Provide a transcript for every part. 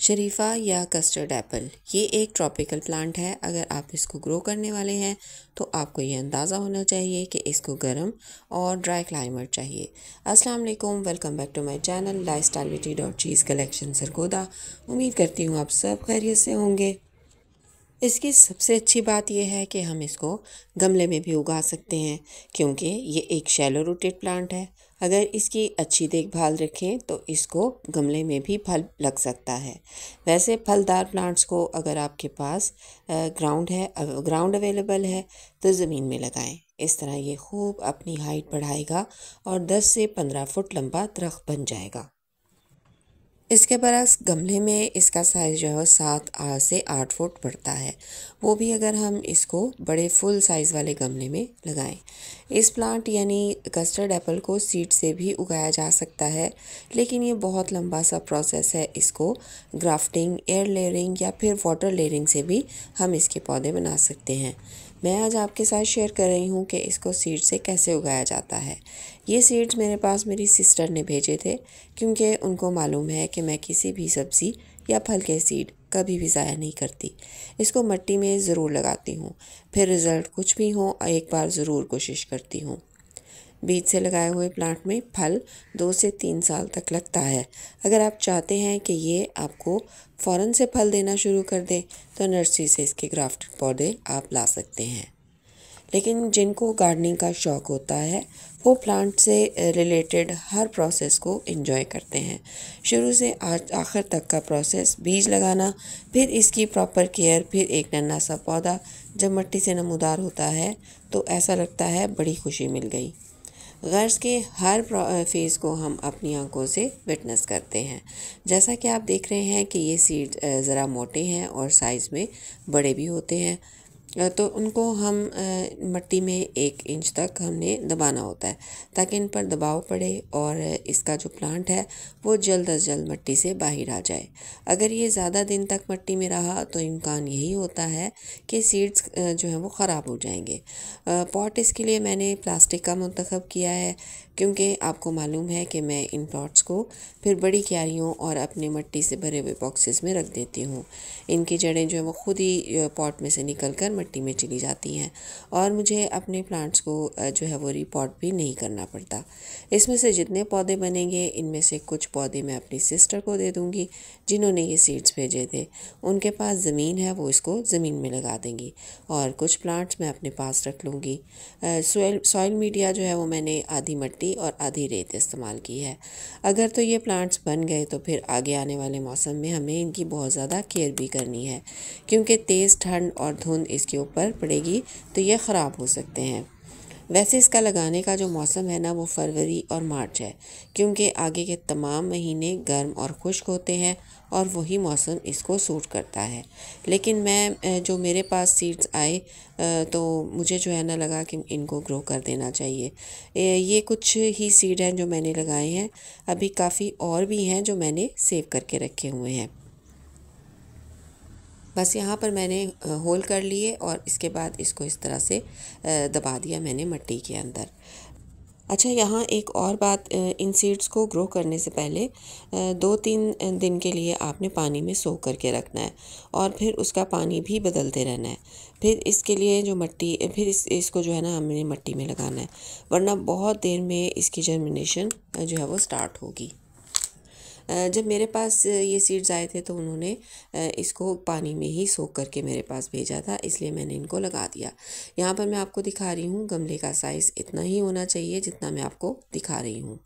शरीफा या custard Apple ये एक ट्रॉपिकल प्लांट है। अगर आप इसको ग्रो करने वाले हैं तो आपको ये अंदाज़ा होना चाहिए कि इसको गर्म और ड्राई क्लाइमेट चाहिए। अस्सलाम वालेकुम, welcome back to my channel lifestylebeauty.cheese collection Sargodha. उम्मीद करती हूँ आप सब खैरियत से होंगे। इसकी सबसे अच्छी बात यह है कि हम इसको गमले में भी उगा सकते हैं क्योंकि ये एक शैलो रूटेड प्लांट है। अगर इसकी अच्छी देखभाल रखें तो इसको गमले में भी फल लग सकता है। वैसे फलदार प्लांट्स को अगर आपके पास ग्राउंड अवेलेबल है तो ज़मीन में लगाएं। इस तरह ये खूब अपनी हाइट बढ़ाएगा और 10 से 15 फुट लंबा दरख्त बन जाएगा। इसके बरक्स गमले में इसका साइज़ जो है 7 से 8 फुट बढ़ता है, वो भी अगर हम इसको बड़े फुल साइज़ वाले गमले में लगाएं। इस प्लांट यानी कस्टर्ड एप्पल को सीड से भी उगाया जा सकता है, लेकिन ये बहुत लंबा सा प्रोसेस है। इसको ग्राफ्टिंग, एयर लेयरिंग या फिर वाटर लेयरिंग से भी हम इसके पौधे बना सकते हैं। मैं आज आपके साथ शेयर कर रही हूँ कि इसको सीड से कैसे उगाया जाता है। ये सीड्स मेरे पास मेरी सिस्टर ने भेजे थे क्योंकि उनको मालूम है कि मैं किसी भी सब्ज़ी या फल के सीड कभी भी ज़ाया नहीं करती। इसको मिट्टी में ज़रूर लगाती हूँ, फिर रिज़ल्ट कुछ भी हो एक बार ज़रूर कोशिश करती हूँ। बीज से लगाए हुए प्लांट में फल 2 से 3 साल तक लगता है। अगर आप चाहते हैं कि ये आपको फ़ौरन से फल देना शुरू कर दे तो नर्सरी से इसके ग्राफ्टेड पौधे आप ला सकते हैं। लेकिन जिनको गार्डनिंग का शौक़ होता है वो प्लांट से रिलेटेड हर प्रोसेस को एंजॉय करते हैं। शुरू से आज आखिर तक का प्रोसेस, बीज लगाना, फिर इसकी प्रॉपर केयर, फिर एक नन्हा सा पौधा जब मिट्टी से नमूदार होता है तो ऐसा लगता है बड़ी खुशी मिल गई। गर्ज के हर फेज़ को हम अपनी आंखों से विटनेस करते हैं। जैसा कि आप देख रहे हैं कि ये सीड ज़रा मोटे हैं और साइज़ में बड़े भी होते हैं, तो उनको हम मिट्टी में 1 इंच तक हमने दबाना होता है ताकि इन पर दबाव पड़े और इसका जो प्लांट है वो जल्द अज जल्द मिट्टी से बाहर आ जाए। अगर ये ज़्यादा दिन तक मिट्टी में रहा तो इम्कान यही होता है कि सीड्स जो हैं वो ख़राब हो जाएंगे। पॉट इसके लिए मैंने प्लास्टिक का मुंतखब किया है क्योंकि आपको मालूम है कि मैं इन पॉट्स को फिर बड़ी क्यारियों और अपने मिट्टी से भरे हुए बॉक्सेस में रख देती हूँ। इनकी जड़ें जो है वो खुद ही पॉट में से निकलकर मिट्टी में चली जाती हैं और मुझे अपने प्लांट्स को जो है वो रिपॉट भी नहीं करना पड़ता। इसमें से जितने पौधे बनेंगे इनमें से कुछ पौधे मैं अपनी सिस्टर को दे दूँगी जिन्होंने ये सीड्स भेजे थे। उनके पास ज़मीन है, वो इसको ज़मीन में लगा देंगी और कुछ प्लांट्स मैं अपने पास रख लूँगी। सॉइल मीडिया जो है वो मैंने आधी मिट्टी और आधी रेत इस्तेमाल की है। अगर तो ये प्लांट्स बन गए तो फिर आगे आने वाले मौसम में हमें इनकी बहुत ज़्यादा केयर भी करनी है क्योंकि तेज़ ठंड और धुंध इसके ऊपर पड़ेगी तो ये ख़राब हो सकते हैं। वैसे इसका लगाने का जो मौसम है ना वो फरवरी और मार्च है क्योंकि आगे के तमाम महीने गर्म और खुश्क होते हैं और वही मौसम इसको सूट करता है। लेकिन मैं जो मेरे पास सीड्स आए तो मुझे जो है ना लगा कि इनको ग्रो कर देना चाहिए। ये कुछ ही सीड हैं जो मैंने लगाए हैं, अभी काफ़ी और भी हैं जो मैंने सेव करके रखे हुए हैं। बस यहाँ पर मैंने होल कर लिए और इसके बाद इसको इस तरह से दबा दिया मैंने मिट्टी के अंदर। अच्छा, यहाँ एक और बात, इन सीड्स को ग्रो करने से पहले 2-3 दिन के लिए आपने पानी में सोख करके रखना है और फिर उसका पानी भी बदलते रहना है। फिर इसके लिए जो मिट्टी, फिर इसको जो है ना हमने मिट्टी में लगाना है, वरना बहुत देर में इसकी जर्मिनेशन जो है वो स्टार्ट होगी। जब मेरे पास ये सीड्स आए थे तो उन्होंने इसको पानी में ही सोख करके मेरे पास भेजा था, इसलिए मैंने इनको लगा दिया। यहाँ पर मैं आपको दिखा रही हूँ गमले का साइज़ इतना ही होना चाहिए जितना मैं आपको दिखा रही हूँ।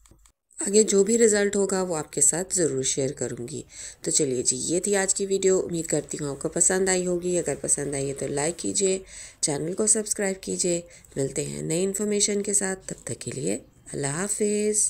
आगे जो भी रिज़ल्ट होगा वो आपके साथ ज़रूर शेयर करूँगी। तो चलिए जी, ये थी आज की वीडियो। उम्मीद करती हूँ आपको पसंद आई होगी। अगर पसंद आई है तो लाइक कीजिए, चैनल को सब्सक्राइब कीजिए। मिलते हैं नई इन्फॉर्मेशन के साथ, तब तक के लिए अल्लाह हाफिज़।